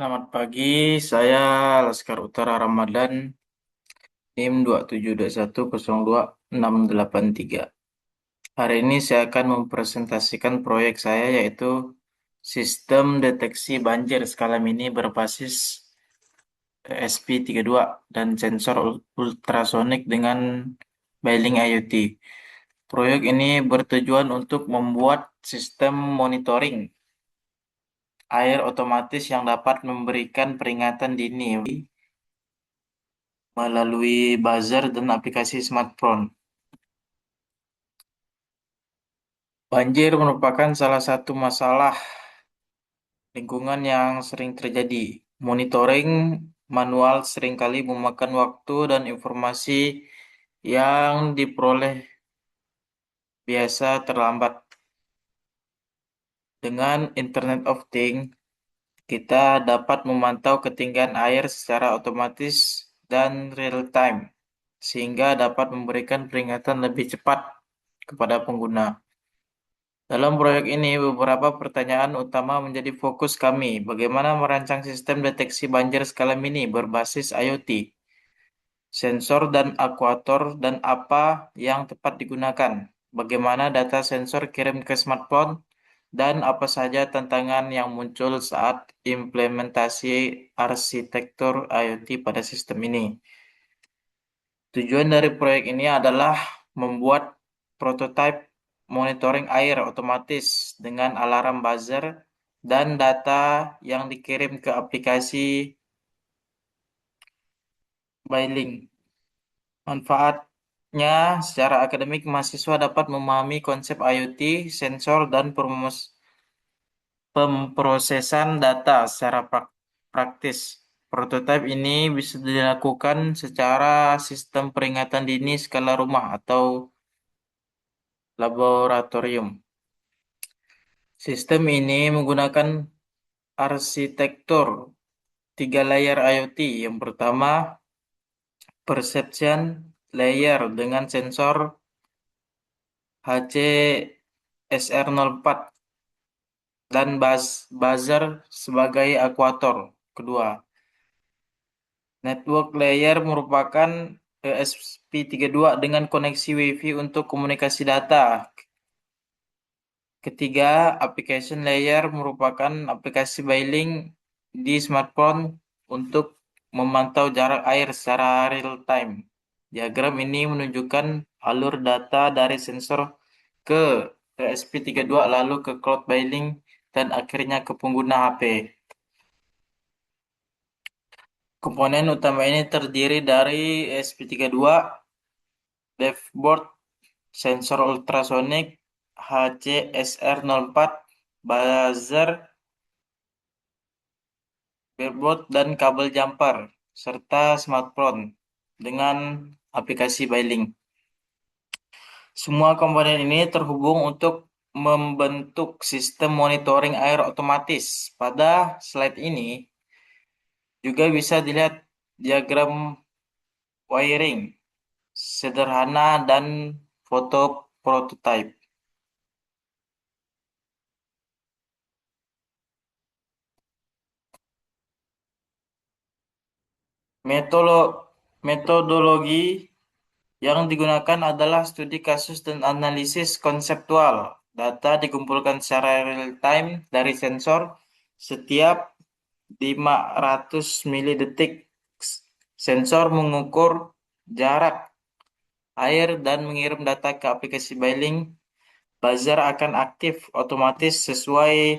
Selamat pagi, saya Laskar Utara Ramadan, NIM 272102683. Hari ini saya akan mempresentasikan proyek saya yaitu sistem deteksi banjir skala mini berbasis ESP32 dan sensor ultrasonik dengan Bealing IoT. Proyek ini bertujuan untuk membuat sistem monitoring air otomatis yang dapat memberikan peringatan dini melalui buzzer dan aplikasi smartphone. Banjir merupakan salah satu masalah lingkungan yang sering terjadi. Monitoring manual seringkali memakan waktu dan informasi yang diperoleh biasa terlambat. Dengan Internet of Things, kita dapat memantau ketinggian air secara otomatis dan real time, sehingga dapat memberikan peringatan lebih cepat kepada pengguna. Dalam proyek ini, beberapa pertanyaan utama menjadi fokus kami. Bagaimana merancang sistem deteksi banjir skala mini berbasis IoT, sensor dan aktuator, dan apa yang tepat digunakan? Bagaimana data sensor kirim ke smartphone, dan apa saja tantangan yang muncul saat implementasi arsitektur IoT pada sistem ini? Tujuan dari proyek ini adalah membuat prototipe monitoring air otomatis dengan alarm buzzer dan data yang dikirim ke aplikasi Bealing. Manfaatnya secara akademik, mahasiswa dapat memahami konsep IoT, sensor, dan pemrosesan data secara praktis. Prototipe ini bisa dilakukan secara sistem peringatan dini skala rumah atau laboratorium. Sistem ini menggunakan arsitektur tiga layer IoT. Yang pertama, perception layer dengan sensor HCSR04 dan buzzer sebagai aktuator. Kedua, network layer merupakan ESP32 dengan koneksi Wi-Fi untuk komunikasi data. Ketiga, application layer merupakan aplikasi Bealing di smartphone untuk memantau jarak air secara real time. Diagram ini menunjukkan alur data dari sensor ke ESP32 lalu ke cloud Bealing dan akhirnya ke pengguna HP. Komponen utama ini terdiri dari ESP32, dashboard, sensor ultrasonik, HCSR04, buzzer, breadboard, dan kabel jumper, serta smartphone dengan aplikasi Bealing. Semua komponen ini terhubung untuk membentuk sistem monitoring air otomatis. Pada slide ini juga bisa dilihat diagram wiring sederhana dan foto prototipe. Metodologi yang digunakan adalah studi kasus dan analisis konseptual. Data dikumpulkan secara real-time dari sensor setiap 500 milidetik. Sensor mengukur jarak air dan mengirim data ke aplikasi Bealing. Buzzer akan aktif otomatis sesuai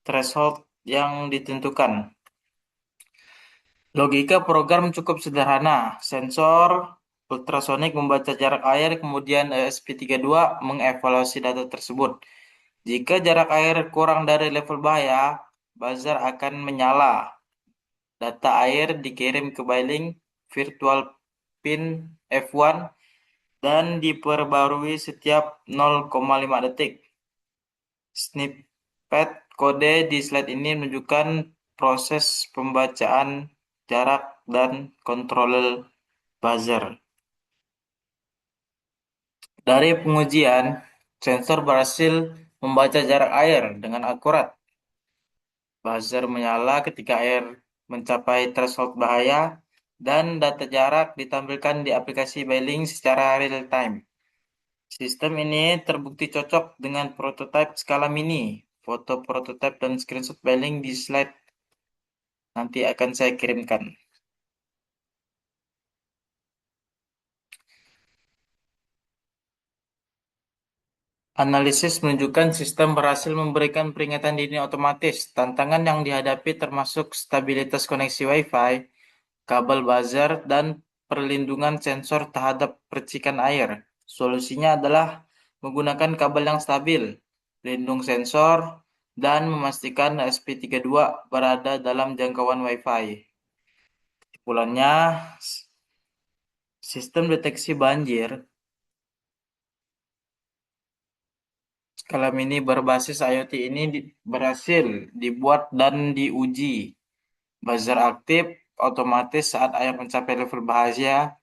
threshold yang ditentukan. Logika program cukup sederhana. Sensor ultrasonik membaca jarak air, kemudian ESP32 mengevaluasi data tersebut. Jika jarak air kurang dari level bahaya, buzzer akan menyala. Data air dikirim ke Bealing virtual pin F1 dan diperbarui setiap 0,5 detik. Snippet kode di slide ini menunjukkan proses pembacaan jarak dan kontrol buzzer. Dari pengujian, sensor berhasil membaca jarak air dengan akurat. Buzzer menyala ketika air mencapai threshold bahaya, dan data jarak ditampilkan di aplikasi Bailing secara real time. Sistem ini terbukti cocok dengan prototipe skala mini. Foto prototipe dan screenshot Bailing di slide nanti akan saya kirimkan. Analisis menunjukkan sistem berhasil memberikan peringatan dini otomatis. Tantangan yang dihadapi termasuk stabilitas koneksi Wi-Fi, kabel buzzer, dan perlindungan sensor terhadap percikan air. Solusinya adalah menggunakan kabel yang stabil, pelindung sensor, dan memastikan SP32 berada dalam jangkauan Wi-Fi. Kesimpulannya, sistem deteksi banjir skala mini berbasis IoT ini berhasil dibuat dan diuji. Buzzer aktif otomatis saat air mencapai level bahaya,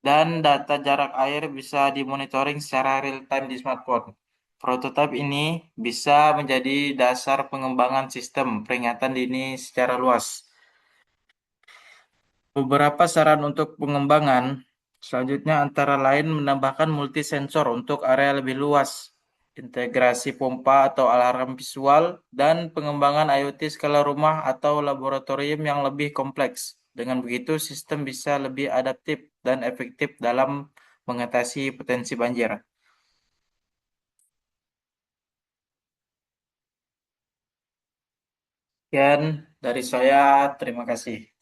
dan data jarak air bisa dimonitoring secara real-time di smartphone. Prototipe ini bisa menjadi dasar pengembangan sistem peringatan dini secara luas. Beberapa saran untuk pengembangan selanjutnya antara lain menambahkan multi sensor untuk area lebih luas, integrasi pompa atau alarm visual, dan pengembangan IoT skala rumah atau laboratorium yang lebih kompleks. Dengan begitu, sistem bisa lebih adaptif dan efektif dalam mengatasi potensi banjir. Sekian dari saya, terima kasih.